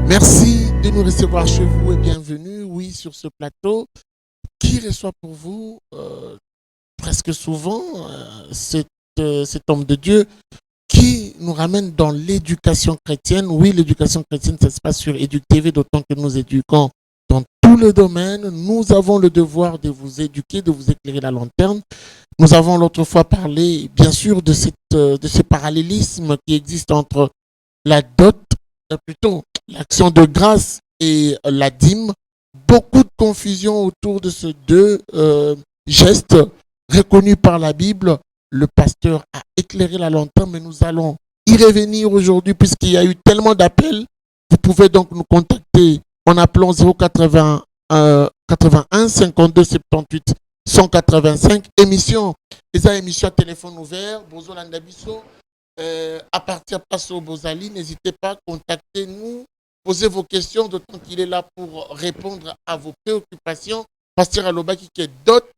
Merci de nous recevoir chez vous et bienvenue, oui, sur ce plateau qui reçoit pour vous presque souvent cet homme de Dieu qui nous ramène dans l'éducation chrétienne. Oui, l'éducation chrétienne, ça se passe sur EduTV, d'autant que nous éduquons dans tous les domaines. Nous avons le devoir de vous éduquer, de vous éclairer la lanterne. Nous avons l'autre fois parlé, bien sûr, de ce parallélisme qui existe entre la dot, plutôt l'action de grâce et la dîme. Beaucoup de confusion autour de ces deux gestes reconnus par la Bible. Le pasteur a éclairé la lanterne, mais nous allons y revenir aujourd'hui puisqu'il y a eu tellement d'appels. Vous pouvez donc nous contacter en appelant 081 81 52 78 185. Émission, émission à téléphone ouvert. Bonjour Landabiso. À partir de Passo Bozali, n'hésitez pas à contacter nous, poser vos questions, d'autant qu'il est là pour répondre à vos préoccupations. Pasteur Alobaki qui est dot,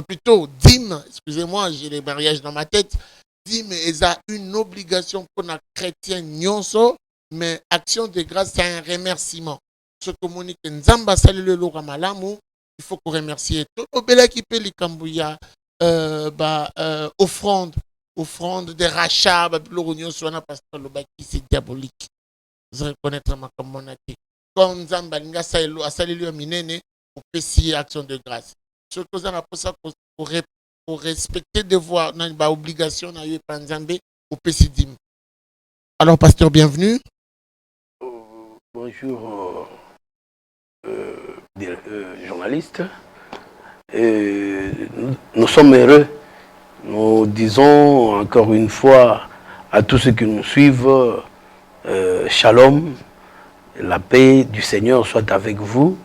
plutôt dîme, excusez-moi, j'ai les mariages dans ma tête. Dîme, ils ont une obligation pour les chrétiens nyonso, mais action de grâce, c'est un remerciement. Ce communique Nzamba salut le Lora Malamu, il faut qu'on remercie tout. Obéla qui peut les Kambouya, offrande des rachats, l'oignon soit un pasteur Lobaki, c'est diabolique. Vous reconnaître ma communauté. Comme Nzamba, l'inga salut le minene, pour pécier action de grâce. Ce que vous avez pour ça, pour respecter devoir, on a une obligation, on a eu par Nzambe, au Pessidim. Alors, pasteur, bienvenue. Bonjour, journalistes. Nous sommes heureux. Nous disons encore une fois à tous ceux qui nous suivent, shalom, la paix du Seigneur soit avec vous.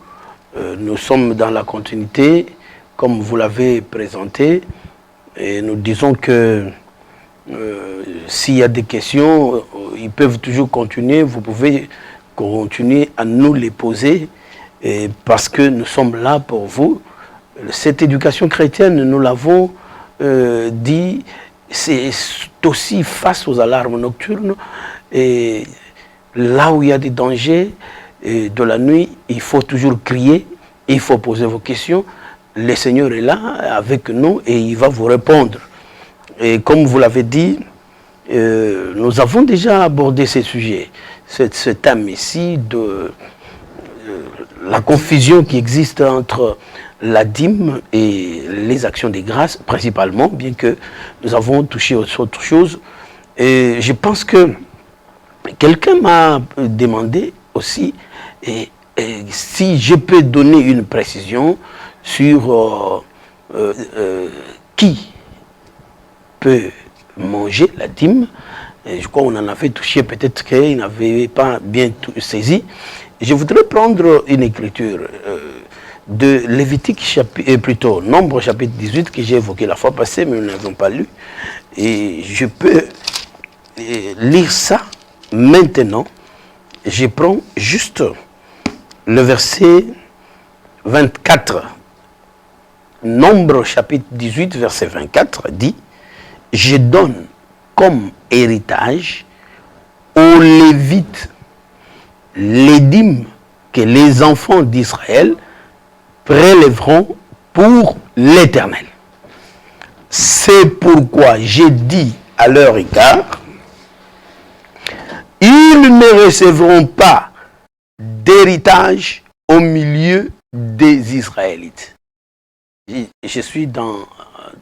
Nous sommes dans la continuité, comme vous l'avez présenté, et nous disons que s'il y a des questions, ils peuvent toujours continuer, vous pouvez continuer à nous les poser, et parce que nous sommes là pour vous. Cette éducation chrétienne, nous l'avons dit, c'est aussi face aux alarmes nocturnes, et là où il y a des dangers de la nuit, il faut toujours crier, il faut poser vos questions. Le Seigneur est là avec nous et il va vous répondre. Et comme vous l'avez dit, nous avons déjà abordé ces sujets, ce thème ici de la confusion qui existe entre la dîme et les actions des grâces, principalement, bien que nous avons touché autre chose. Et je pense que quelqu'un m'a demandé aussi si je peux donner une précision sur qui peut manger la dîme. Et je crois qu'on en avait touché, peut-être qu'il n'avait pas bien saisi. Je voudrais prendre une écriture de Lévitique, plutôt Nombre chapitre 18, que j'ai évoqué la fois passée, mais nous n'avons pas lu. Et je peux lire ça maintenant. Je prends juste le verset 24. Nombre chapitre 18, verset 24 dit « Je donne comme héritage aux Lévites les dîmes que les enfants d'Israël prélèveront pour l'Éternel. C'est pourquoi j'ai dit à leur égard, ils ne recevront pas d'héritage au milieu des Israélites. » Je suis dans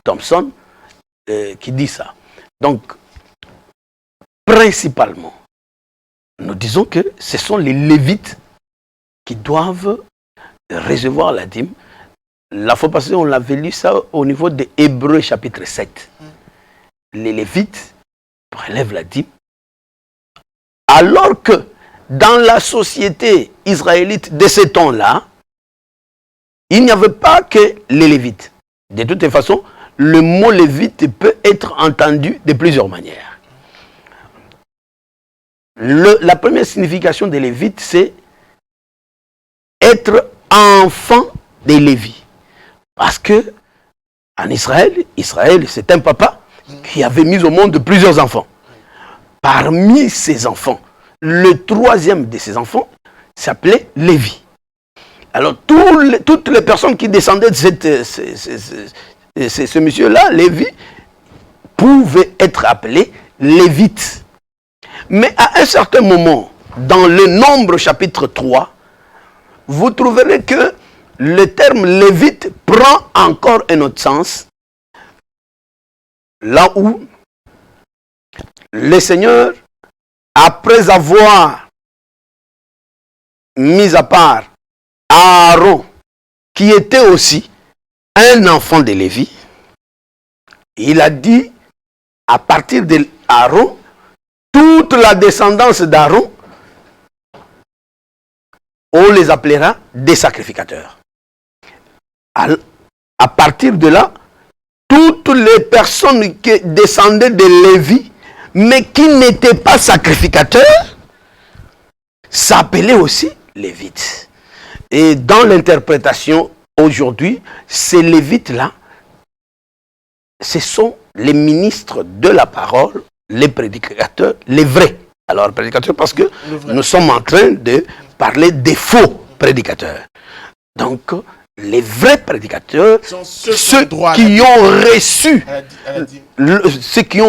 Thompson qui dit ça. Donc, principalement, nous disons que ce sont les Lévites qui doivent recevoir la dîme. La fois passée, on l'avait lu ça au niveau de Hébreux chapitre 7. Les Lévites prélèvent la dîme. Alors que dans la société israélite de ce temps-là, il n'y avait pas que les Lévites. De toute façon, le mot Lévite peut être entendu de plusieurs manières. La première signification de Lévite, c'est être enfant des Lévis. Parce que en Israël, c'est un papa qui avait mis au monde plusieurs enfants. Parmi ces enfants, le troisième de ces enfants s'appelait Lévi. Alors, toutes les personnes qui descendaient de ce monsieur-là, Lévi, pouvaient être appelés Lévites. Mais à un certain moment, dans le Nombre chapitre 3, vous trouverez que le terme Lévite prend encore un autre sens. Là où le Seigneur, après avoir mis à part Aaron, qui était aussi un enfant de Lévi, il a dit, à partir d'Aaron, toute la descendance d'Aaron, on les appellera des sacrificateurs. À partir de là, toutes les personnes qui descendaient de Lévi, mais qui n'étaient pas sacrificateurs, s'appelaient aussi Lévites. Et dans l'interprétation aujourd'hui, ces Lévites-là, ce sont les ministres de la parole, les prédicateurs, les vrais. Alors, prédicateurs, parce que nous sommes en train de parler des faux prédicateurs. Donc, les vrais prédicateurs, ceux qui ont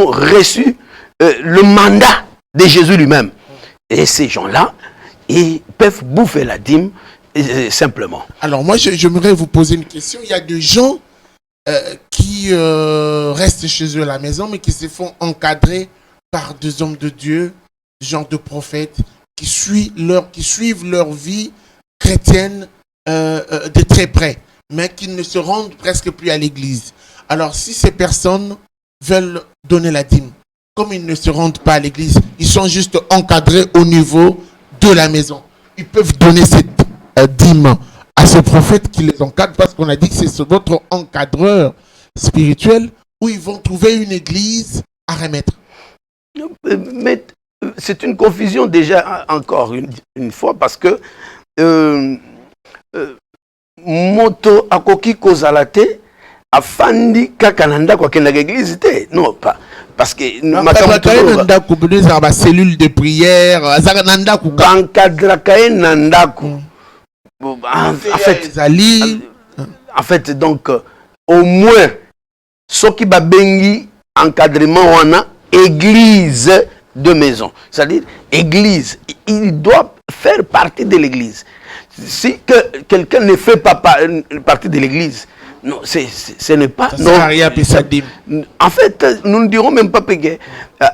reçu le mandat de Jésus lui-même. Et ces gens-là, ils peuvent bouffer la dîme simplement. Alors moi, j'aimerais vous poser une question. Il y a des gens qui restent chez eux à la maison, mais qui se font encadrer par des hommes de Dieu, genre de prophètes, qui suivent leur vie chrétienne de très près, mais qui ne se rendent presque plus à l'église. Alors, si ces personnes veulent donner la dîme, comme ils ne se rendent pas à l'église, ils sont juste encadrés au niveau de la maison. Ils peuvent donner cette dîme à ce prophète qui les encadre, parce qu'on a dit que c'est votre encadreur spirituel, où ils vont trouver une église à remettre. Mais c'est une confusion déjà encore une fois, parce que moto akoki kozala te afandi kaka na ndako akendaka église te, non pas parce que ma cellule de prière encadraka ye na ndako. En fait donc au moins soki babengi encadrement wana église de maison, c'est-à-dire église, il doit faire partie de l'église. Si quelqu'un ne fait pas partie de l'église, non, ce n'est pas... Ça sert à rien, puis ça dit. En fait, nous ne dirons même pas que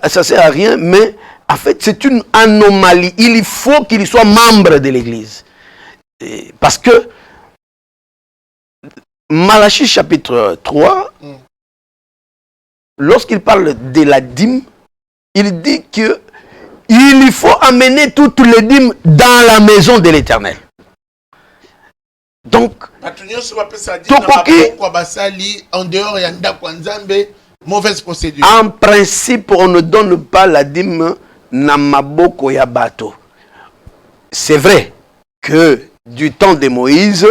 ça sert à rien, mais en fait, c'est une anomalie. Il faut qu'il soit membre de l'église. Parce que Malachie chapitre 3, lorsqu'il parle de la dîme, il dit que il faut amener toutes les dîmes dans la maison de l'Éternel. Donc, mauvaise procédure. En principe, on ne donne pas la dîme na maboko ya bato. C'est vrai que du temps de Moïse,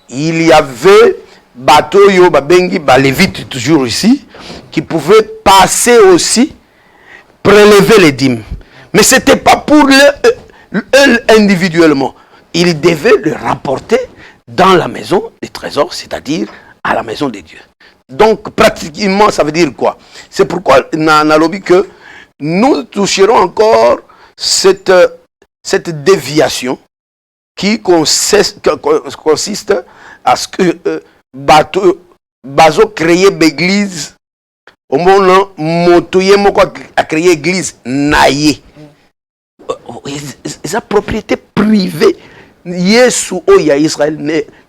il y avait bateau yo babengi balévite toujours ici qui pouvaient passer aussi prélever les dîmes. Mais ce n'était pas pour eux individuellement. Ils devaient le rapporter dans la maison des trésors, c'est-à-dire à la maison de Dieu. Donc, pratiquement, ça veut dire quoi? C'est pourquoi, dans lobby, que nous toucherons encore cette déviation qui consiste à ce que Bazo crée l'église. Au moment où a créé l'église, naïe. Sa propriété privée Yesu Oya Israël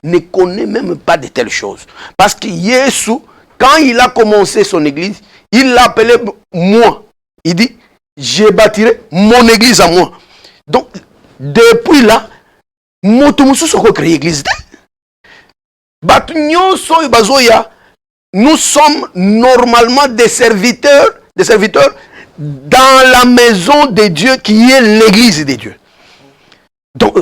ne connaît même pas de telles choses. Parce que Yesu, quand il a commencé son église, il l'a appelé moi. Il dit, je bâtirai mon église à moi. Donc, depuis là, nous sommes normalement des serviteurs dans la maison de Dieu qui est l'église de Dieu. Donc,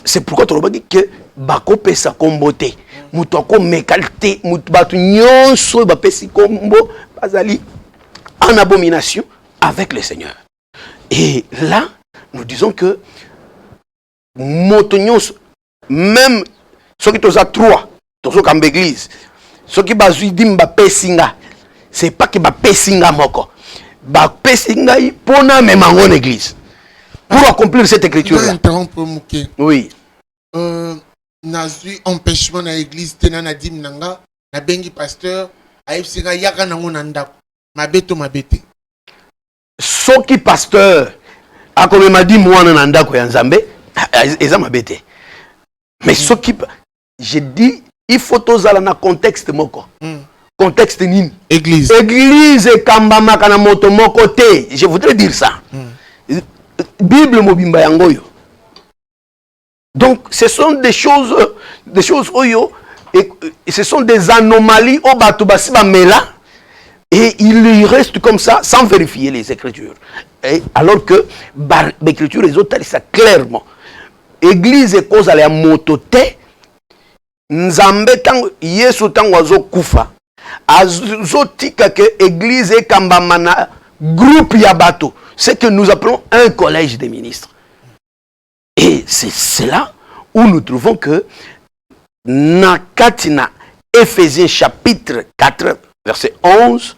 c'est pourquoi tu as dit que Bako pesa kombote, mutoko mekalte, mutbatu nyonso ba pesi kombo bazali en abomination avec le Seigneur. Et là, nous disons que motonyos, même ceux qui ont trois, ceux qui ont l'église, ceux qui ont dit ba pesinga, c'est pas que ba pesinga moko, ba pesinga pour na même en église. Pour accomplir cette écriture-là. Oui. Nazu empêchement dans l'église tena na dim nanga na bengi pasteur aipsinga yaka nango na ndako mabeto mabete. Soki pasteur akome madi mwana na ndako ya Nzambe eza mabete. Mais soki je dis il faut tozala na contexte moko. Contexte nini? Église. Église kambama kana moto moko te. Je voudrais dire ça. Bible mobimba yangoyo. Donc ce sont des choses oyo et ce sont des anomalies au batubasi bamela et il reste comme ça sans vérifier les écritures. Et alors que l'écriture les autres ça clairement. Église est cause à la mototé Nzambe tango Yesu tango azo kufa azotika que église est kambamana groupe ya bato. C'est que nous appelons un collège des ministres. Et c'est cela où nous trouvons que Nakatina, Éphésiens chapitre 4, verset 11,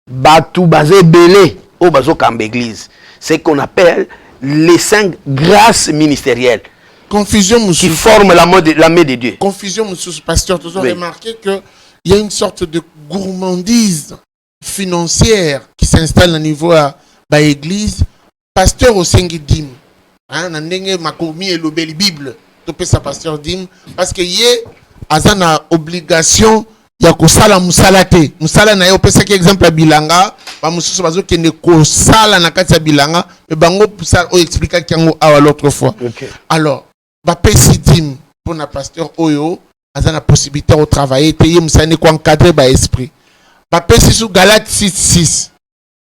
Batou Bazé Belé, au Bazo Kambe Église, c'est qu'on appelle les 5 grâces ministérielles. Confusion, qui forment la main de Dieu. Confusion, monsieur le pasteur, tu as remarqué qu'il y a une sorte de gourmandise financière qui s'installe au niveau de l'église. Pasteur au Sengidim. Nandenge makomi et le Bible to pesa pasteur dim parce que yé azana obligation ya kosala musala te musala na yo pesa ki exemple ya bilanga ba mususu bazo kende kosala na kati ya bilanga mais bango pusala o expliquer kiango awa l'autre fois. Okay. Alors ba pesi dim pour na pasteur oyo azana possibilité de travailler te yé musane ko encadrer ba esprit ba pesi sous Galates 6:6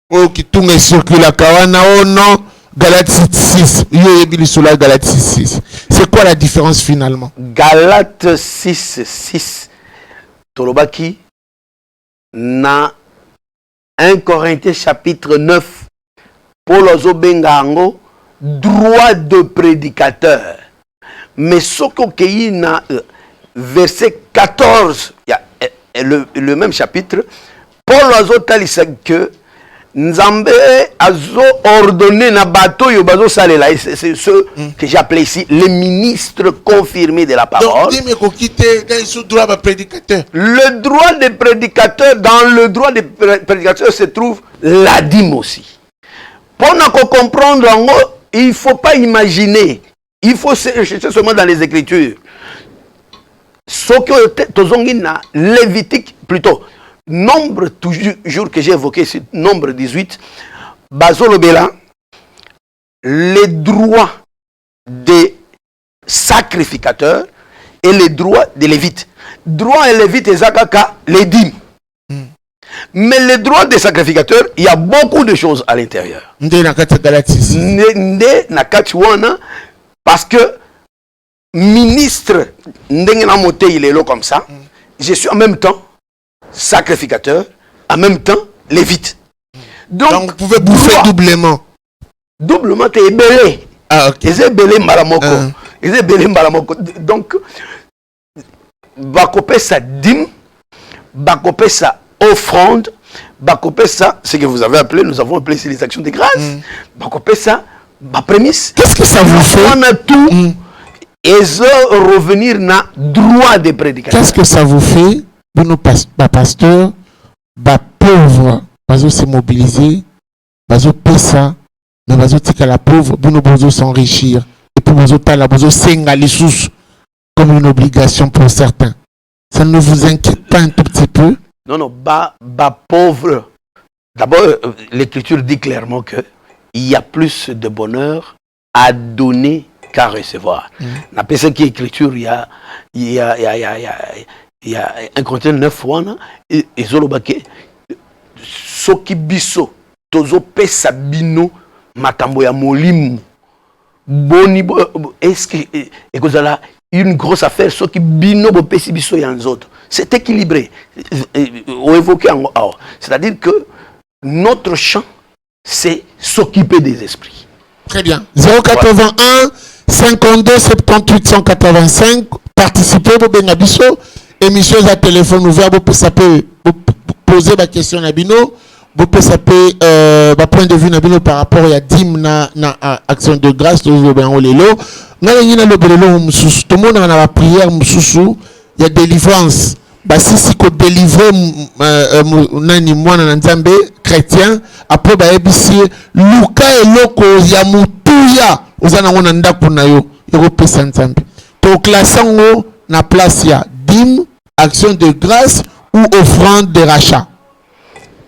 o ki tunga circule kawana oh non Galates 6, Galates 6. C'est quoi la différence finalement? Galates 6, Tolobaki, na 1 Corinthiens chapitre 9, Paul Ozobengango, droit de prédicateur. Mais ce qu'il y a verset 14, il y a le même chapitre, Paul Ozotalisa que Nzambe azo ordonné na bato yo bazo salela, c'est ce que j'appelle ici les ministres confirmés de la parole. Donc, le droit des prédicateurs, dans le droit des prédicateurs se trouve la dîme aussi. Pour nous comprendre, il ne faut pas imaginer, il faut chercher seulement dans les Écritures. Ce que Lévitique plutôt. Nombre toujours que j'ai évoqué, c'est nombre 18, Bazolo Bela, les droits des sacrificateurs et les droits des lévites. Droits et lévites et zakaka, les dîmes. Mais les droits des sacrificateurs, il y a beaucoup de choses à l'intérieur. Parce que ministre, il est là comme ça, je suis en même temps sacrificateur, en même temps lévite. Donc vous pouvez bouffer doublement. Doublement, tu es belé. Ah, ok. Et c'est belé malamoko. Et c'est belé malamoko. Donc, bakopé sa dîme, bakopé sa offrande, bakopé sa, ce que vous avez appelé, nous avons appelé les actions de grâce, bakopé sa, ma prémisse. Qu'est-ce que ça vous fait? On a tout. Et revenir na droit des prédicateurs. Qu'est-ce que ça vous fait? Nos pasteurs, pauvres, bazo se mobiliser, bazo pesa, mais bazo tika la pauvre, nous bazo s'enrichir. Et comme une obligation pour certains. Ça ne vous inquiète pas un tout petit peu? Non, non, pauvre. D'abord, l'Écriture dit clairement que il y a plus de bonheur à donner qu'à recevoir. Dans ce qui est Écriture, il y a 1 Corinthiens 9 fois, et Zolobake, Soki biso, tozo pesa bino, makambo ya molimu, boni, est-ce que, et que ça une grosse affaire, Soki bino, bo pesi biso yanzoto. C'est équilibré. C'est-à-dire que notre champ, c'est s'occuper des esprits. Très bien. 081 52 78 185. Participez au Benabiso. Émission à téléphone ouvert. Vous pouvez poser la question à Bino. Vous pouvez point de vue Nabino par rapport à Dim na action de grâce. Tout le monde a la prière. Il y a délivrance. Si si ko délivrer nani mwana na nzambe chrétien après ba ebisi luka eloko ya mutuya ozana ngona ndako na yo eko pesa nzambe to classango na place ya dîme, action de grâce ou offrande de rachat.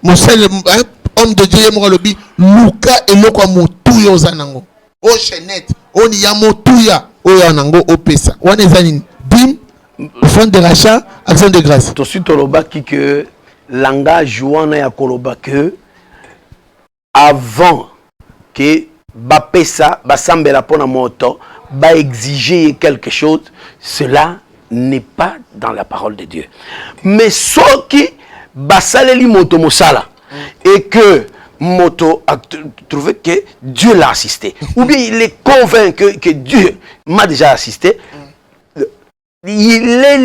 Mosel homme de Dieu mo lobi luka eloko ya mutuya ozana ngo o chenette oni ya mutuya oyo nango opesa wana ezani dîme, offrande de rachat, action de grâce. Tout suite qui que langage wana ya koloba que avant que ba pesa ba sambela pona moto ba exiger quelque chose, cela n'est pas dans la parole de Dieu. Mais ce qui ba saleli moto mosala et que moto a trouvé que Dieu l'a assisté ou bien il est convaincu que Dieu m'a déjà assisté. Il est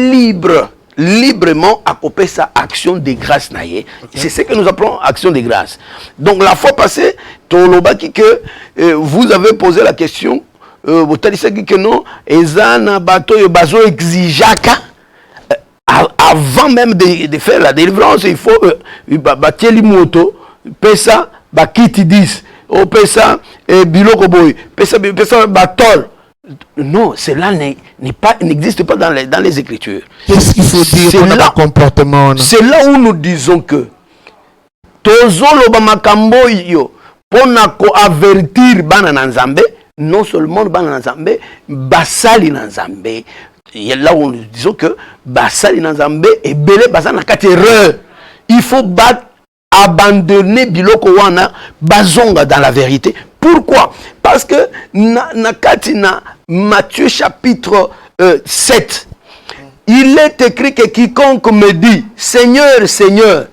librement à couper sa action de grâce. Okay. C'est ce que nous appelons action de grâce. Donc la fois passée, vous avez posé la question, vous avez dit que non, avant même de faire la délivrance, il faut bâtir les motos, pesa, bakiti 10, pesa, biloko boy, pesa, batol. Non, cela n'existe pas dans les Écritures. Qu'est-ce qu'il faut dire pour notre comportement? C'est là où nous disons que tozoloba makambo yo pona ko avertir bana na nzambe, non seulement bana na nzambe, basali na nzambe. Et là où nous disons que basali na nzambe et belé basana kati erreur. Il faut abandonner biloko wana bazonga dans la vérité. Pourquoi? Parce que na Matthieu chapitre 7, il est écrit que quiconque me dit Seigneur, Seigneur,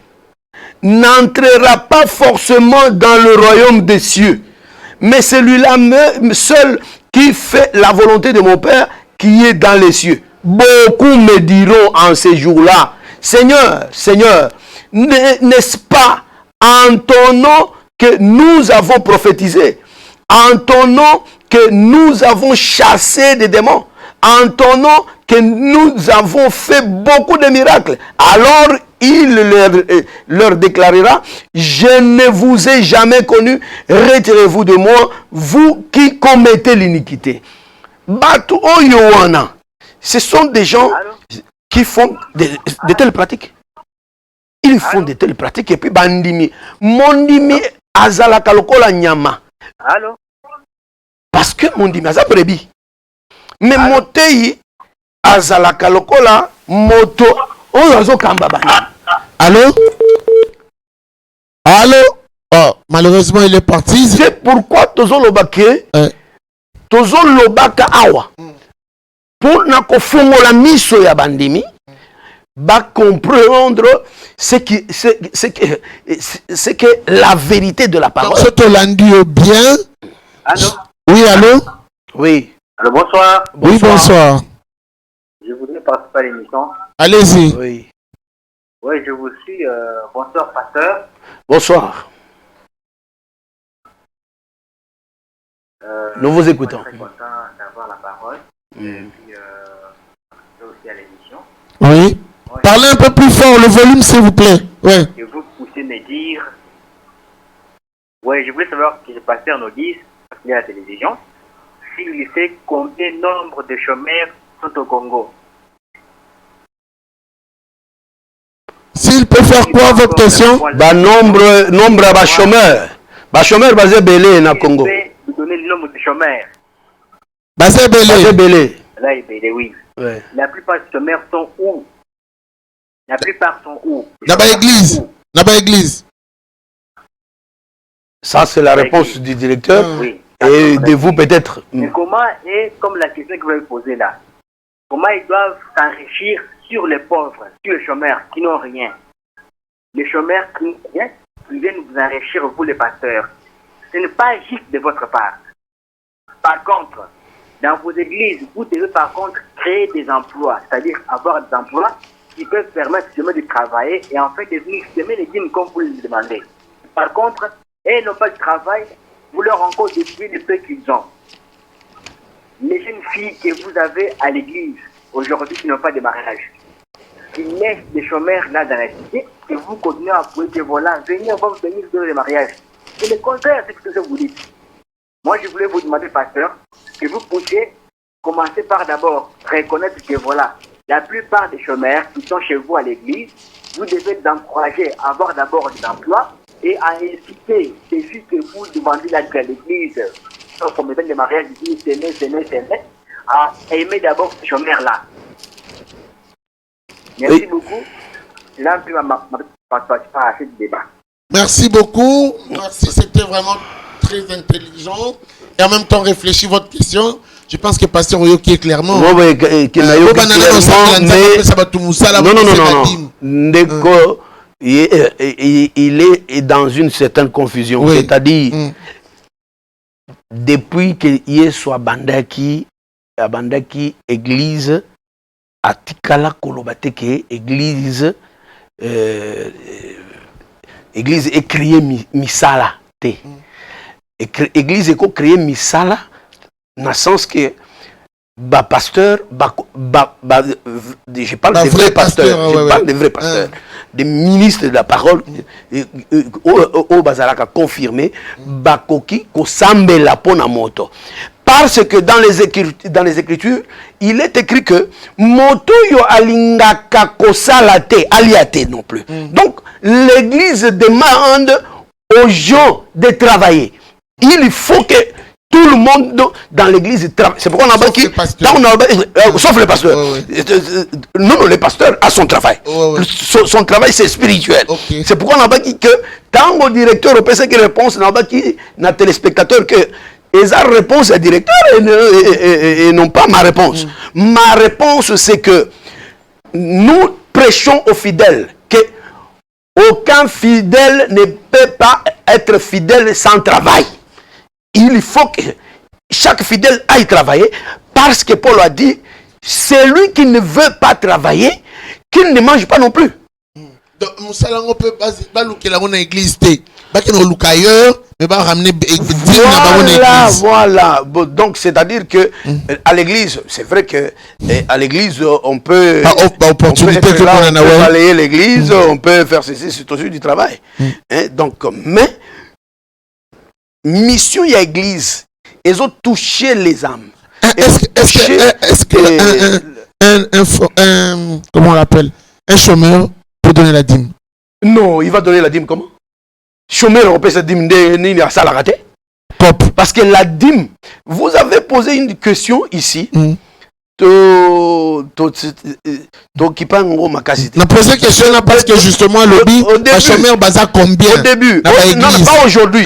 n'entrera pas forcément dans le royaume des cieux, mais celui-là seul qui fait la volonté de mon Père qui est dans les cieux. Beaucoup me diront en ces jours-là, Seigneur, Seigneur, n'est-ce pas en ton nom que nous avons prophétisé, en ton nom que nous avons chassé des démons, en ton nom que nous avons fait beaucoup de miracles. Alors il leur déclarera, je ne vous ai jamais connu, retirez-vous de moi, vous qui commettez l'iniquité. Batu Oyowana, ce sont des gens qui font de telles pratiques. Ils font de telles pratiques et puis bandimi. Mondimi azalaka lokola nyama. Allô? Parce que mondimi aza brebi. Mais motei azalaka lokola moto oyo azokamba bana. Allô? Allô? Oh, malheureusement il est parti. C'est pourquoi tozolobake tozolobaka awa. Pour na kofungola miso ya bandimi. Va comprendre ce que la vérité de la parole. Ce que bien. Allô? Oui, allô? Oui. Allô, bonsoir. Oui, bonsoir. Je voudrais participer à l'émission. Allez-y. Oui. Oui, je vous suis. Bonsoir, pasteur. Bonsoir. Nous vous écoutons. Je suis très content d'avoir la parole. Et puis, aussi à l'émission. Oui. Parlez un peu plus fort, le volume s'il vous plaît. Ouais. Et vous poussez me dire. Oui, je voulais savoir ce qui se passait en Audice, parce qu'il y a la télévision. s'il sait combien nombre de chômeurs sont au Congo. S'il peut faire quoi, votre question? Bah, nombre à chômeurs. Bah, chômeurs basé belé na Congo. Il peut nous donner le nombre de chômeurs. Basé belé. Là, il belé, oui. Ouais. La plupart des chômeurs sont où? La plupart sont où? Là-bas église. Là-bas église. Ça, c'est la réponse du directeur. Oui. Et de vous, peut-être. Mais comment est, comme la question que vous avez posée là, comment ils doivent s'enrichir sur les pauvres, sur les chômeurs qui n'ont rien? Les chômeurs qui n'ont rien, ils viennent vous enrichir, vous les pasteurs. Ce n'est pas juste de votre part. Par contre, dans vos églises, vous devez par contre créer des emplois, c'est-à-dire avoir des emplois qui peuvent permettre justement de travailler et en fait de venir semer les dîmes comme vous le demandez. Par contre, ils n'ont pas de travail, vous leur encore détruire le peu qu'ils ont. Les jeunes filles que vous avez à l'église aujourd'hui qui n'ont pas de mariage, qui laissent des chômeurs là dans la cité, et vous continuez à prouver que voilà, venez, on va vous donner le mariage. C'est le contraire, c'est ce que vous dites. Moi, je voulais vous demander, pasteur, que vous puissiez commencer par d'abord reconnaître que voilà, la plupart des chômeurs qui sont chez vous à l'église, vous devez les encourager à avoir d'abord des emplois et à inciter ces filles que vous demandez là à l'église, comme événement de mariage, s'aimer, à aimer d'abord ces chômeurs-là. Merci beaucoup. Là, puis ma participation à ce débat. Merci beaucoup. Merci, c'était vraiment très intelligent. Et en même temps, réfléchis votre question. Je pense que Pasteur Oyoki est clairement. Non. Ndeko, il est dans une certaine confusion. Oui. C'est-à-dire, depuis qu'il soit bandaki église, atikala kolobateke église, église est créée misala te. Église est créée misala dans le sens que pasteur, je parle des vrais pasteurs, je parle des vrais pasteurs, des ministres de la parole, au bazaraka confirmé, bakoki kosambela pona moto. Parce que dans les Écritures, il est écrit que moto yo alingaka kosala te, aliate non plus. Donc l'église demande aux gens de travailler. Il faut que tout le monde dans l'église travaille. C'est pourquoi on a dit sauf les pasteurs. Non, les pasteurs a son travail. Son travail c'est spirituel. C'est pourquoi on a dit que tant au directeur, on peut dire que réponse n'a pas qui n'a téléspectateur que et sa réponse est directeur et non pas ma réponse. Ma réponse c'est que nous prêchons aux fidèles que aucun fidèle ne peut pas être fidèle sans travail. Il faut que chaque fidèle aille travailler parce que Paul a dit celui qui ne veut pas travailler, qu'il ne mange pas non plus. Donc, Moussalango peut pas louker la bonne église. Pas qu'il nous loue ailleurs, mais pas ramener voilà. Donc, c'est-à-dire que à l'église, c'est vrai que à l'église, on peut balayer l'église, on peut faire ceci, c'est aussi du travail. Donc, mais mission y a église, ils ont touché les âmes. Est-ce que comment on l'appelle, un chômeur peut donner la dîme? Non, il va donner la dîme comment? Chômeur, on peut se dîme ni à ça la rater. Parce que la dîme, vous avez posé une question ici. On a posé une question là parce que justement le chômeur basa combien? Au début, non, pas aujourd'hui.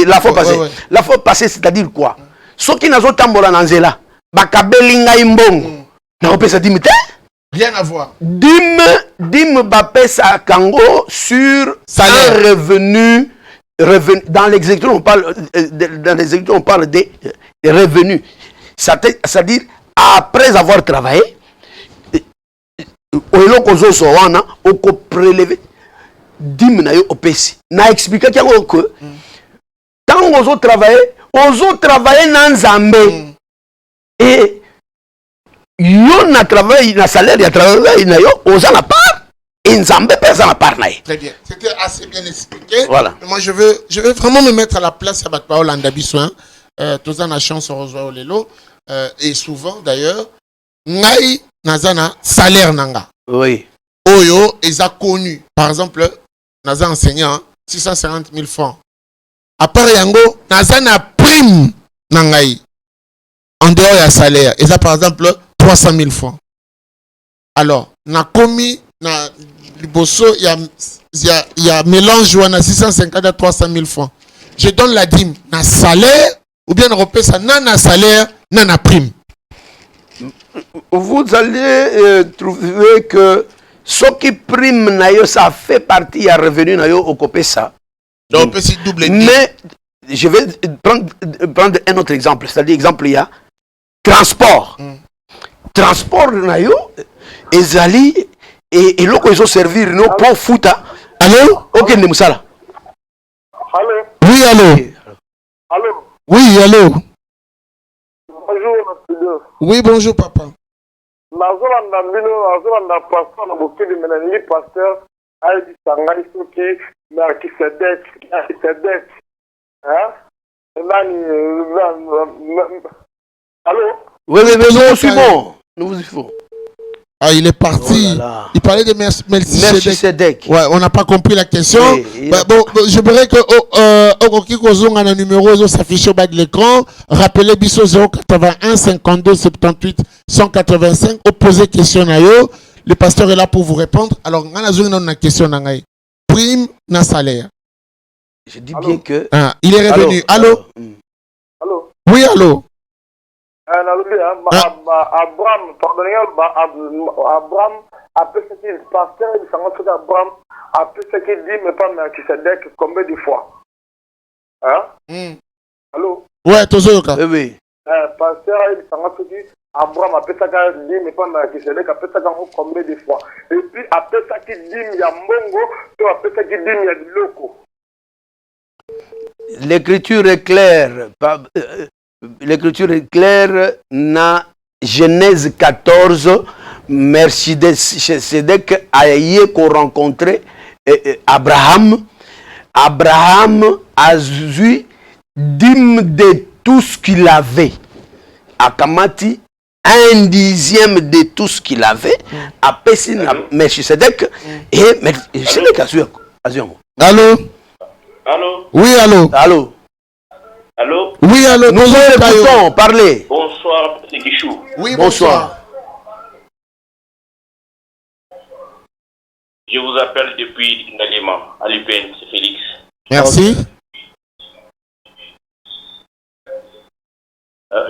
La fois passée. La fois passée, c'est-à-dire quoi? Ceux qui n'ont pas tambola nanzela, bakabelinga imbongo. Na opesa dîme te? Rien à voir. Dîme bapesa kango sur salaire. Un revenu. Dans l'exécution, on parle des revenus. C'est-à-dire après avoir travaillé, on peut prélever dîme na yo opesi. Na expliqué que tant on travailler dans Nzambe et yo na travail na salaire ya travail na yo oza na part et Nzambe pesa na part na. Très bien. C'était assez bien expliqué. Voilà. Moi je veux vraiment me mettre à la place à Batpaol Andabisoin. tous en a chance au lelo et souvent d'ailleurs ngai nazana salaire nanga. Oui. Oyo est connu. Par exemple, naza enseignant 650 000 francs. Après yango nazana prime nangai. En dehors ya salaire, et ça par exemple 300 000 francs. Alors, na komi na liboso il y a mélange wana 650 à 300 000 francs. Je donne la dîme na salaire ou bien repère ça na salaire na prime. Vous allez trouver que ce qui prime nayo ça fait partie à revenu nayo au copesa. Donc c'est double. Mais je vais prendre un autre exemple, c'est-à-dire exemple il y a transport. Transport nayo ezali et loko ils ont servir no pour futa. Allô? OK ne musala. Allô? Oui, allô? Allô? Oui, allô? Bonjour, monsieur. Oui, bonjour, papa. Nazolanda mbino, nazolanda pasteur na bokeli menani pasteur ayi sangai soki na Kisedek. Hein? Nani allô? Oui, nous vous suivons. Nous vous suivons. Ah, il est parti. Oh là là. Il parlait de Melchizedek. Ouais, on n'a pas compris la question. Oui, bon, je voudrais que un numéro s'affiche au bas de l'écran. Rappelez Bisso 081 52 78 185. Opposez question à yo. Le pasteur est là pour vous répondre. Alors, on a une question. Prime na salaire. Je dis bien que. Ah, il est revenu. Allô? Allô? Oui, allô? Abraham, pardonnez-moi, Abraham a fait ce qu'il pasteur, il s'en rend Abraham a fait ce qu'il dit, mais pas Melchizedek, combien de fois? Hein? Allô? Ouais, Tozoyoka. Oui. Pasteur, il s'en rend Abraham a fait ça qu'il dit, mais pas Melchizedek, a fait ça combien de fois? Et puis, après ça qu'il dit, il y a Mbongo, et après ça qu'il dit, il y a du loco. L'écriture est claire. L'écriture est claire dans Genèse 14. Melchizedek a rencontré Abraham. Abraham a eu dîme de tout ce qu'il avait. Akamati, 1/10 de tout ce qu'il avait. Après, Melchizedek et Melchizedek a eu. Allô? Allô? Oui, allô? Allô? Allô? Oui, allô? Nous vous écoutons, parlez. Bonsoir, c'est Guichou. Oui, Bonsoir. Je vous appelle depuis Nagema, à l'UPN, c'est Félix. Merci.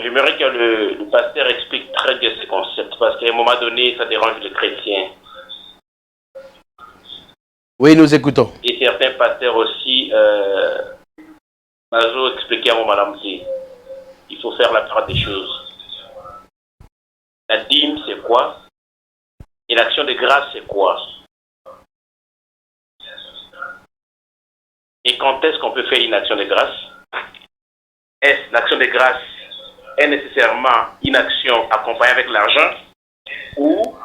J'aimerais que le pasteur explique très bien ce concept, parce qu'à un moment donné, ça dérange les chrétiens. Oui, nous écoutons. Et certains pasteurs aussi, Mazo expliquait à mon madame, il faut faire la part des choses. La dîme, c'est quoi? Et l'action de grâce, c'est quoi? Et quand est-ce qu'on peut faire une action de grâce? Est-ce l'action de grâce est nécessairement une action accompagnée avec l'argent ou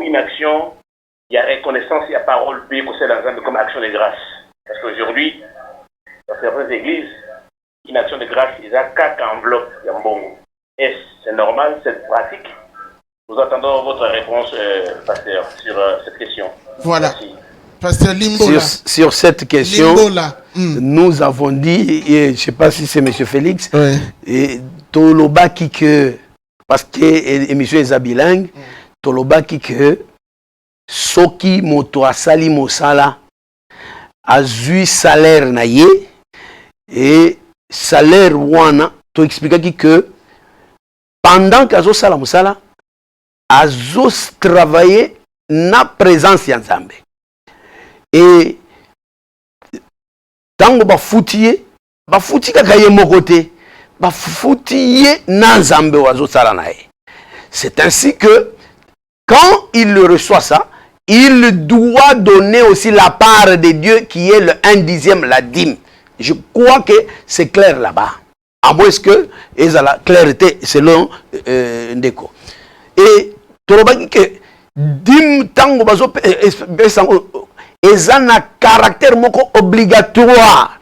une action, il y a reconnaissance, il y a parole payée pour cet ensemble comme action de grâce? Parce qu'aujourd'hui, dans certaines églises, une action de grâce, il y a 4 enveloppes. Est-ce c'est normal, cette pratique? Nous attendons votre réponse, pasteur, sur cette question. Voilà. Merci. Pasteur Limbola. Sur cette question, Limbola. nous avons dit, et je ne sais pas si c'est M. Félix, Ouais. et Tolobaki que, parce que l'émission est bilingue, Tolobaki que, Soki moto asali mosala, azui salaire na ye, et salaire wana, to expliquer que, pendant qu'azo sala mosala, azo travailler na présence ya Nzambe. Et tango bafuti kaka ye moko te, bafuti ye na Nzambe wazo sala na ye. C'est ainsi que quand il le reçoit ça, il doit donner aussi la part de Dieu qui est le 1/10, la dîme. Je crois que c'est clair là-bas. À moins que ils ont la clarté selon Ndeko. Et Torobaki que dîme tango bazo ils ont un caractère moko obligatoire.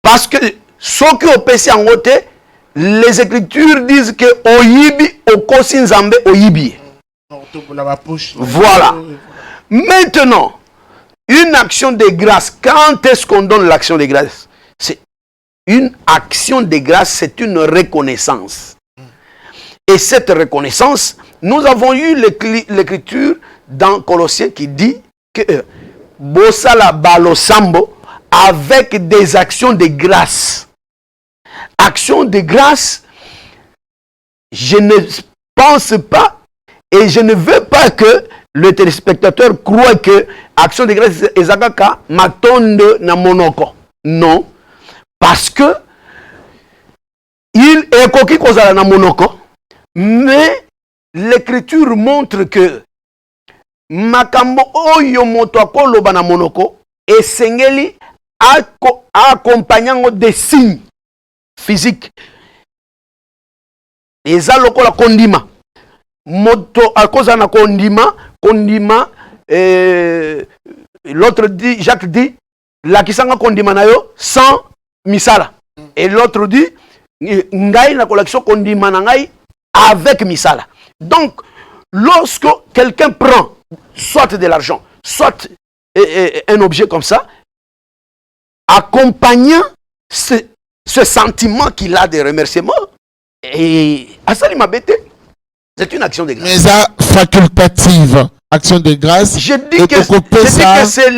Parce que ceux qui ont passé en côté, les Écritures disent que Oyibi, Okosi Nzambe, Oyibi. Voilà. Maintenant, une action de grâce, quand est-ce qu'on donne l'action de grâce? C'est une action de grâce, c'est une reconnaissance. Et cette reconnaissance, nous avons eu l'écriture dans Colossiens qui dit que Bosala Balosambo avec des actions de grâce. Action de grâce, je ne pense pas et je ne veux pas que le téléspectateur croit que action de grâce ezakaka matonde na monoko. Non, parce que il est koki kozala na monoko, mais l'écriture montre que makambo oyo moto akoloba na monoko esengeli accompagnant des signes physiques. Eza lokola kondima. Moto akoza na kondima, l'autre dit, Jacques dit, la kisanga kondima na yo sans misala. Et l'autre dit, ngai na collection kondima na ngai avec misala. Donc, lorsque quelqu'un prend soit de l'argent, soit un objet comme ça, accompagnant ce sentiment qu'il a de remerciement, et Asali Mabete, c'est une action de grâce. Mais ça, facultative, action de grâce. Je dis que c'est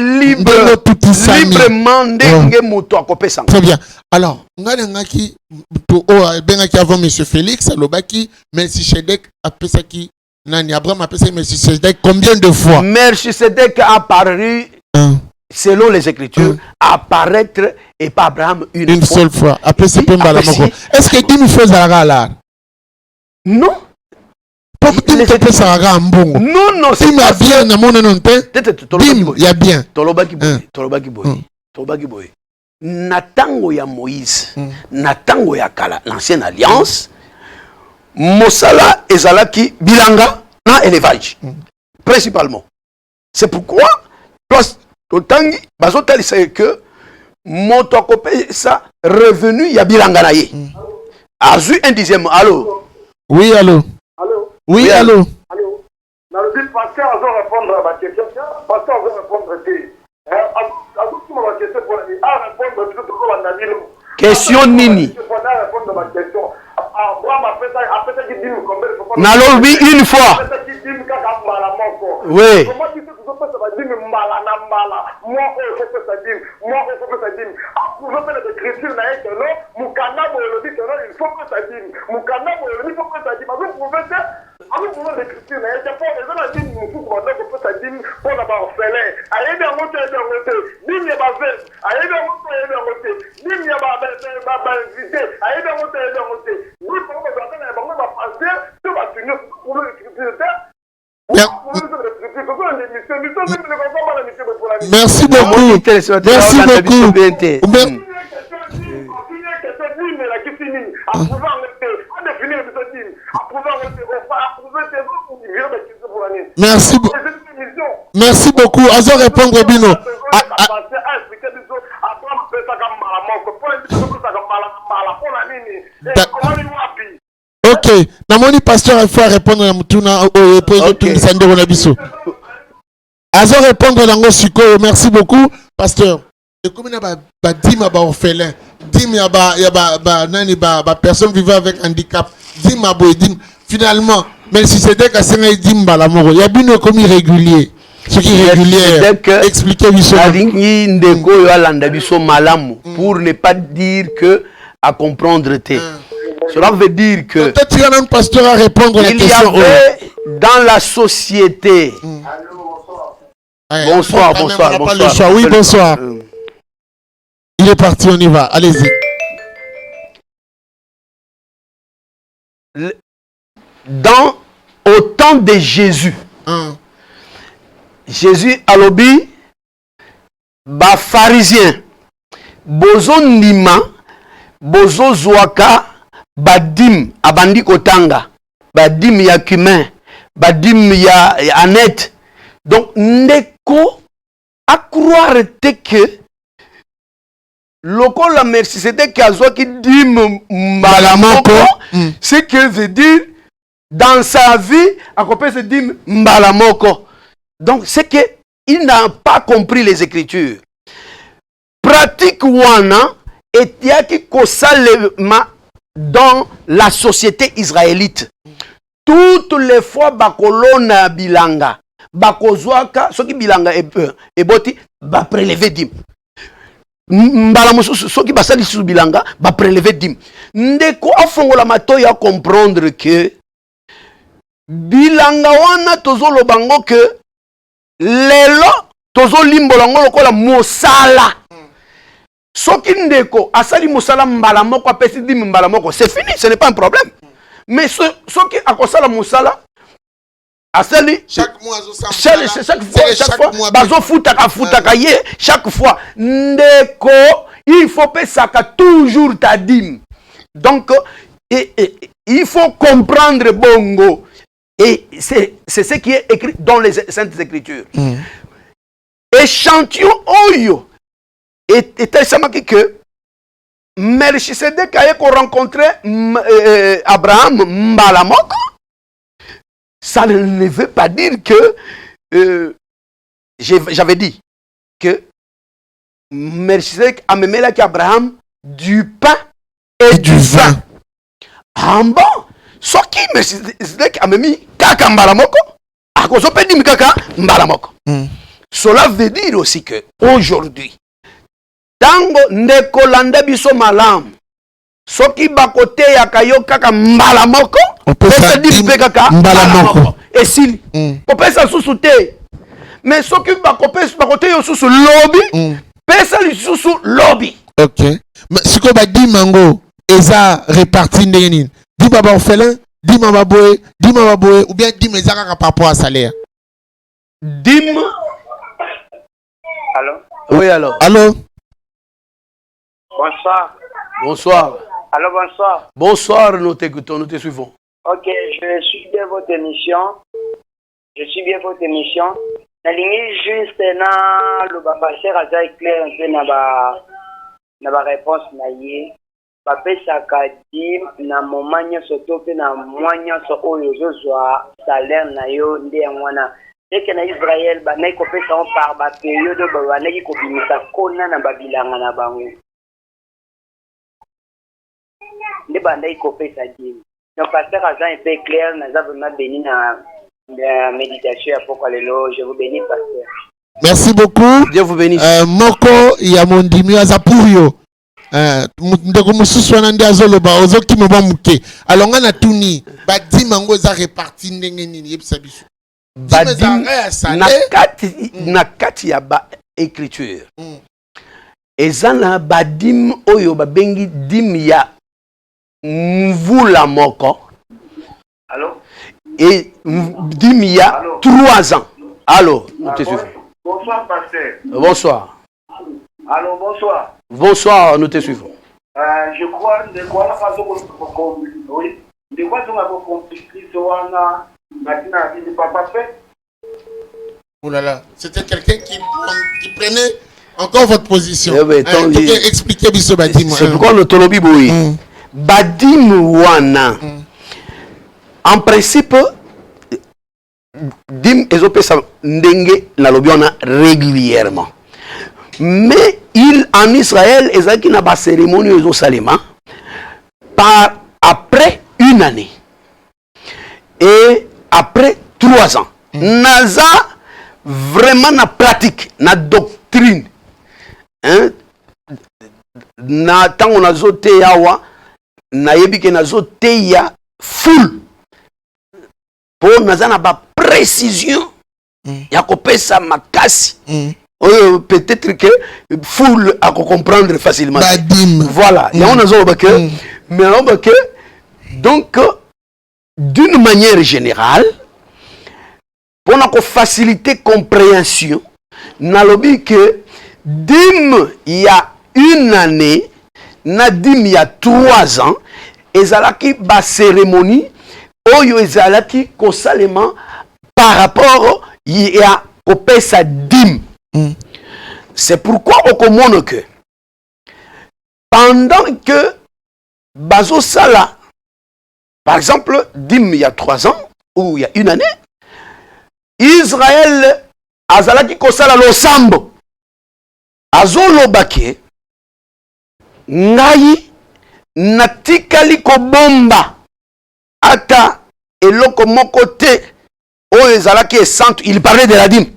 librement de moto à copier ça. Très bien. Alors, on a qui avant M. Félix, Alobaki, Melchisedec, Apesaki, Nani Abraham, Apesaki, Melchisedec, combien de fois? Melchisedec a apparu, selon les Écritures, apparaître et pas Abraham une seule fois. Est-ce que tu nous fais ça là? Non. Non, non, c'est pas bien. Il y a bien. Tolobaki boy. Natango ya Moïse, Natango ya Kala, l'ancienne alliance, Mosala ezalaki bilanga na élevage, principalement. C'est pourquoi, Totangi, bazotali c'est que Motokope ça revenu ya bilanga na ye. Azu un dixième. Allô? Oui, allô? Oui, allô? Allô? Dans le but, pasteur, on va répondre à ma question. Pasteur, on va répondre à question Nini. Nalobi une fois. Oui. Merci beaucoup. Merci beaucoup. Merci. Merci beaucoup. Azo répondre Bino. Ok. Namoni pasteur il faut répondre à Mutuna Azo répondre dans Siko. Merci beaucoup pasteur. Et comme il y a dîme à orphelin, dîme à personne vivant avec handicap, dîme à dîme. Finalement, même si c'était qu'à Sénégal dîme à l'amour, il y a bien comme irrégulier. Ce qui est régulier, expliquez-vous ça. Pour ne pas dire que à comprendre t'es. Cela veut dire que peut-être qu'il y a un pasteur à répondre à la question. Il y avait dans la société. Bonsoir. Oui, bonsoir. Il est parti, on y va. Allez-y. Au temps de Jésus, Jésus a lobby, ba pharisien, bozo ndima, bozo zwaka, badim, abandi kotanga, badim ya cumin, badim ya anet. Donc, ndeko, à croire que lokola Melchisedek azwaki dîme mbala moko, ce que veut dire dans sa vie akopesa dîme mbala moko. Donc c'est que il n'a pas compris les Écritures. Pratique wana etiaki kosalema dans la société israélite. Toutes les fois bakolona bilanga bakozwaka soki bilanga eboti ba prélever dîme. Mbala mosusu soki basali su bilanga ba prélever dîme. Ndeko afongola matoyi à comprendre que bilanga wana tozolo bango que lelo tozo limbola ngo lokola mosala. Soki ndeko asali mosala mbala moko apesi dîme mbala moko, c'est fini, ce n'est pas un problème. Mais soki akosala mosala asali chaque mois chaque fois bazo futaka ye chaque fois ndeko il faut pesaka toujours ta dîme. Donc il faut comprendre bongo et c'est ce qui est écrit dans les Saintes Écritures. Échantillon oyo était samaki que Melchisedek a rencontré Abraham mbala moko. Ça ne veut pas dire que j'avais dit que Melchisedek a memé avec Abraham du pain et du vin. Ah bon? Ce qui Melchisedek a memé kaka mbala moko, a cause de kaka mbala moko. Cela veut dire aussi que aujourd'hui, tango ndeko landa biso malamu, soki bakote ya kayo kaka mbala moko, pesa dimpe kaka mbala moko. Et si, pesa susu te. Mais soki bakote yo susu lobby, pesa li susu lobby. Ok. Mais ce que ba di mango, eza réparti ndeni. Di baba orphelin, di mama boy, ou bien di mezaka par rapport à salaire. Dim. Allô? Oui, alors. Allô? Bonsoir. Bonsoir. Allô, bonsoir. Bonsoir, nous t'écoutons, nous te suivons. Ok, je suis bien votre émission. La ligne juste le pasteur a éclairé un peu na ba réponse na yé. Bapesaka dim na moment nyonso pe na mwanya so oyo zozwa salaire na yo nde mwana. Et que na Israël ba na ko pesa on par ba période ba na ko bimisa kona na babilanga na bango. Ne ba na ko pesa dim. Donc pasteur Azan est peu clair, nous avons vraiment béni na méditation à Pokalelo. Je vous bénis pasteur. Merci beaucoup. Dieu vous bénisse. Moko ya mondimi azapuyo. Ndeko mususu wana ndi azoloba ozoki moba muke. Alors ngana tuni ba di mango za réparti ndenge nini yebisa biso. Badim na kati ya ba écriture. Ezana badim oyo babengi dim ya mvula moko. Allô? Et dim ya 3 ans. Allô, nous te suivons. Bonsoir pasteur. Bonsoir. Allô, bonsoir. Bonsoir, nous te suivons. Je crois de quoi la façon qu'on oui. De quoi on a compris wana maintenant dit papa fait. Oh là là, c'était quelqu'un qui prenait encore votre position. Expliquez biso badim. C'est pourquoi le tolobi boy. Badim wana. En principe dim ezopesa ndenge na lobiona régulièrement. Mais en Israël, ezaki na ba cérémonie ezo salema par après 1 année et après 3 ans. Naza vraiment na pratique, na doctrine. Hein? Na tango nazo te yawa na yebike nazo te ya full. Pour naza na ba précision ya kopesa makasi. Peut-être que full à comprendre facilement. Badim. Voilà. Il y a un que mais on que donc d'une manière générale pour faciliter compréhension, nalobi que dim il y a 1 année, na dim il y a 3 ans, ezalaki ba cérémonie oyo ezalaki kosalema par rapport il y a kopesa dim. C'est pourquoi on comprend que pendant que Bazo Sala, par exemple, Dim il y a 3 ans, ou il y a 1 année, Israël, Azalaki Kosala Losambo, Azolobake, Ngai, Natikali Kobomba, Ata, Eloko Mokote, O Ezalaki et Santo, il parlait de la dîme.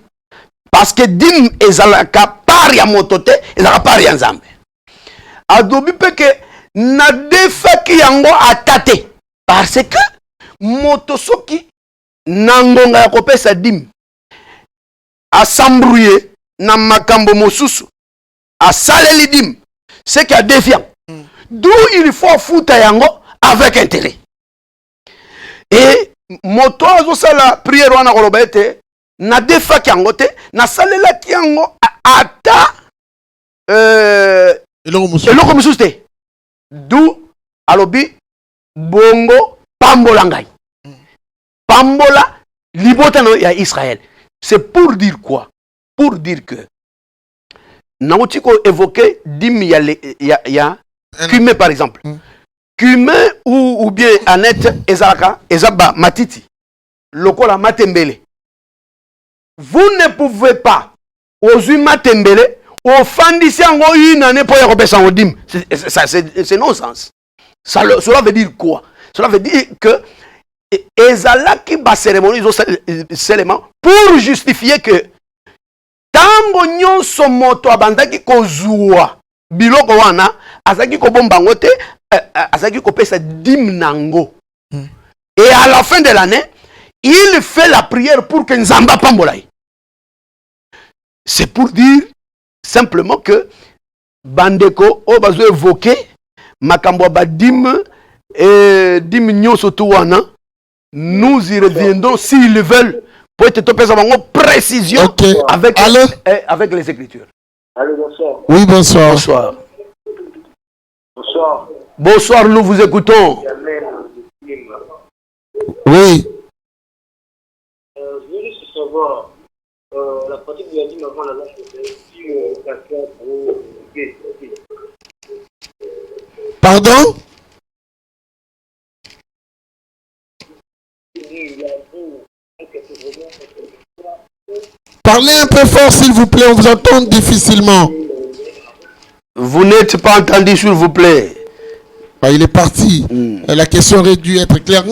Parce que Dim Ezalaka Paria Motote, Ezalaka Paria Nzambe. Adobi Peke, Nadefaki Yango Atate. Parce que Motosoki, Nangonga Yakope sa dîme, Asambrouye, Namakambo Mosusu, Asaleli dîme, c'est qu'il y a défiant. D'où il faut foutre Yango avec intérêt. Et moto azo la prière wana koloba ete na defa kiango te na salela kiango ata eloko mususu te. D'où alobi bongo pambola ngai. Pambola libota no ya Israël. C'est pour dire quoi? Pour dire que naotiko évoquer dim ya Kumé par exemple. Kumé ou bien Annette Ezalaka, Ezaba Matiti, Lokola Matembele. Vous ne pouvez pas, aux Matembele, offendir une année pour y repasser en dim. C'est non-sens. Cela veut dire quoi? Cela veut dire que Ezalaki ba cérémonie seulement pour justifier que tango nyon somoto abandaki kozua biloko wana azaki kobomba ngote azaki kopesa dim nango. Et à la fin de l'année, il fait la prière pour que Nzamba pambolai. C'est pour dire simplement que bandeko o bazo évoquer makambo ba dim et dim nyoso to wana, nous y reviendrons s'ils veulent pour être topé ça précision avec les écritures. Allô, bonsoir. Oui, bonsoir. Bonsoir. Bonsoir. Bonsoir, nous vous écoutons. Oui. Je voulais juste savoir la pratique de la dîme avant la lâche, si quelqu'un Pardon? Parlez un peu fort s'il vous plaît, on vous entend difficilement. Vous n'êtes pas entendu s'il vous plaît. Ah, il est parti. La question aurait dû être claire.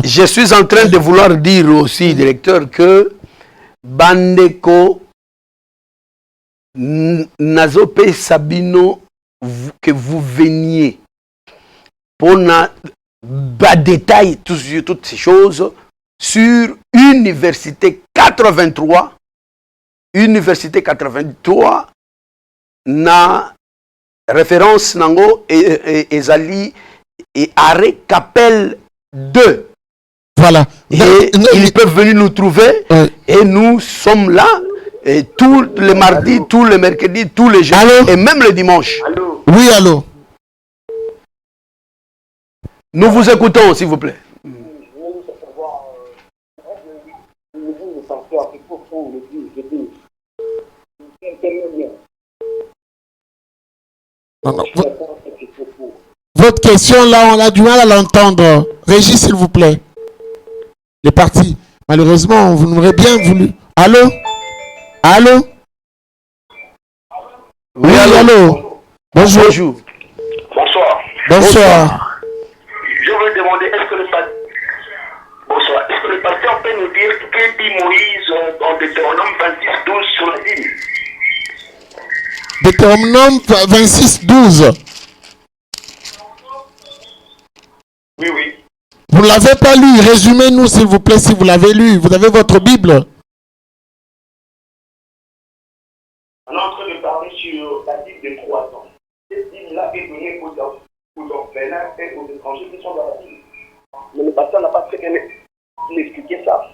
Je suis en train de vouloir dire aussi, directeur, que Bandeko Nazope Sabino, que vous veniez pour bas détail toutes ces choses sur Université 83. Université 83 na référence nango et Ezali et Arrêt Capelle 2. Voilà. Et ils peuvent venir nous trouver et nous sommes là et tous les mardis, tous les mercredis, tous les jours et même le dimanche. Allô? Oui, allô. Nous vous écoutons s'il vous plaît. Non. Votre question là, on a du mal à l'entendre. Régis, s'il vous plaît. Il est parti. Malheureusement, vous m'aurez bien voulu. Allô? Allô? Oui, allô. Bonjour. Bonjour. Bonsoir. Bonsoir. Je veux demander, est-ce que le pasteur peut nous dire que dit Moïse dans Deutéronome 26:12 sur la dîme? Deutéronome 26:12. Oui. Vous ne l'avez pas lu. Résumez-nous, s'il vous plaît, si vous l'avez lu. Vous avez votre Bible. On est en train de parler sur la dîme de 3 ans. Cette dîme-là est donnée aux orphelins et aux étrangers qui sont dans la dîme. Mais le pasteur n'a pas très bien expliqué ça.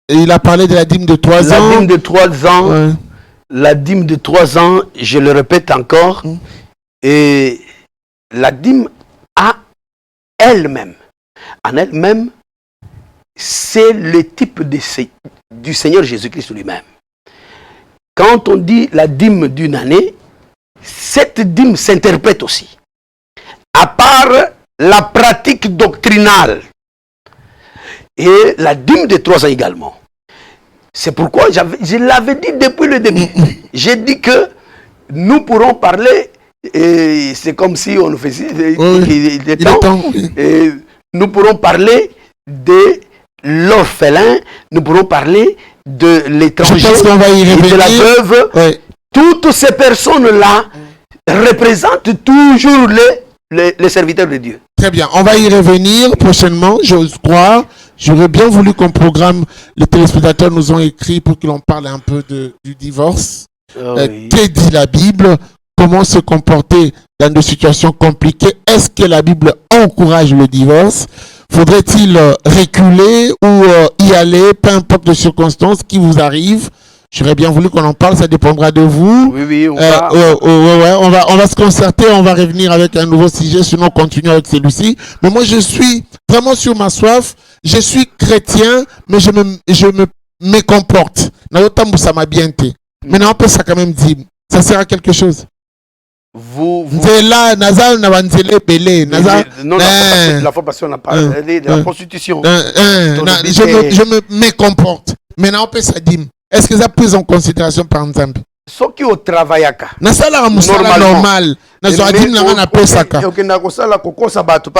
Et il a parlé de la dîme de 3 ans. La dîme de 3 ans. Ouais. La dîme de 3 ans, je le répète encore, et la dîme en elle-même, c'est le type du Seigneur Jésus-Christ lui-même. quand on dit la dîme d'une année, cette dîme s'interprète aussi. À part la pratique doctrinale et la dîme de 3 ans également. C'est pourquoi je l'avais dit depuis le début. J'ai dit que nous pourrons parler, et c'est comme si on faisait des temps, et nous pourrons parler de l'orphelin, nous pourrons parler de l'étranger et de la veuve. Oui. Toutes ces personnes-là représentent toujours les serviteurs de Dieu. Très bien, on va y revenir prochainement, j'ose croire. J'aurais bien voulu qu'on programme, les téléspectateurs nous ont écrit pour que l'on parle un peu du divorce. Oui. Que dit la Bible? Comment se comporter dans des situations compliquées? Est-ce que la Bible encourage le divorce? Faudrait-il reculer ou y aller, peu importe les circonstances qui vous arrivent? J'aurais bien voulu qu'on en parle, ça dépendra de vous. Oui, on va se concerter, on va revenir avec un nouveau sujet, sinon on continue avec celui-ci. Mais moi, je suis vraiment sur ma soif. Je suis chrétien, mais je me comporte. Ça m'a bien été. Maintenant, on peut ça quand même dire. Ça sert à quelque chose. Vous... La formation n'a pas de la prostitution. Je me comporte. Maintenant, on peut ça dire. Est-ce que ça prise en considération par exemple? Ce qui au travail normal. Par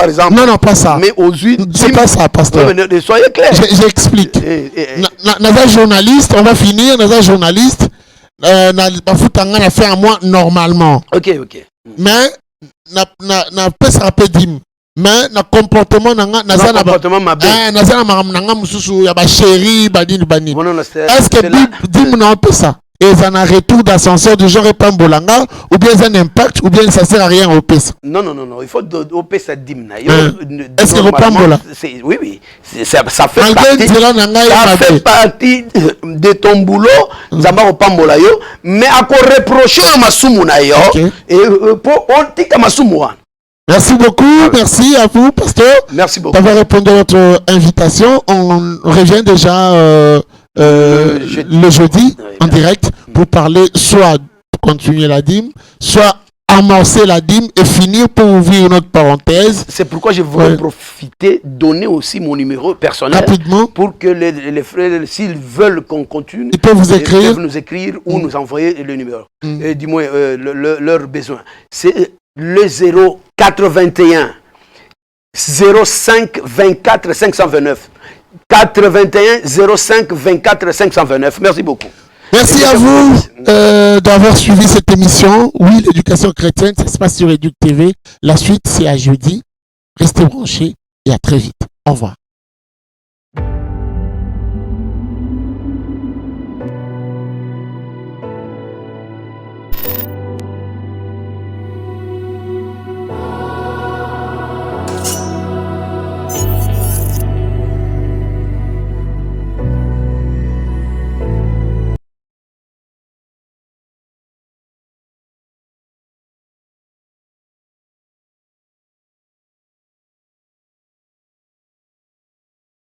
exemple. Non, pas ça. Mais aux huiles. C'est pas ça, pasteur. Soyez clair. J'explique. Nous journaliste, on va finir. Nous journaliste. On a fait un mois normalement. Ok. Mais na pas ça peut dire. Mais na comportement est-ce que Bible n'a pas ça? Et ça n'a retour d'ascenseur du genre Pambolanga, ou bien ça n'impacte, ou bien ça sert à rien au PES? Non, il faut opérer cette dîme. Est-ce que Pambola? Oui, ça fait partie de ton boulot, Zamba Pambola, mais à quoi reprocher à Masumuna, et pour on dit à Masumouan. Merci beaucoup, merci à vous, pasteur. Merci beaucoup d'avoir répondu à notre invitation. On revient déjà le jeudi en direct pour parler, soit continuer la dîme, soit amorcer la dîme et finir pour ouvrir notre parenthèse. C'est pourquoi je voudrais profiter, donner aussi mon numéro personnel. Rapidement. Pour que les frères, s'ils veulent qu'on continue, ils peuvent nous écrire ou nous envoyer le numéro. Du moins, leurs besoins. C'est le 081 05 24 529. 81 05 24 529. Merci beaucoup. Merci à vous d'avoir suivi cette émission. Oui, l'éducation chrétienne, ça se passe sur Éduc TV. La suite, c'est à jeudi. Restez branchés et à très vite. Au revoir.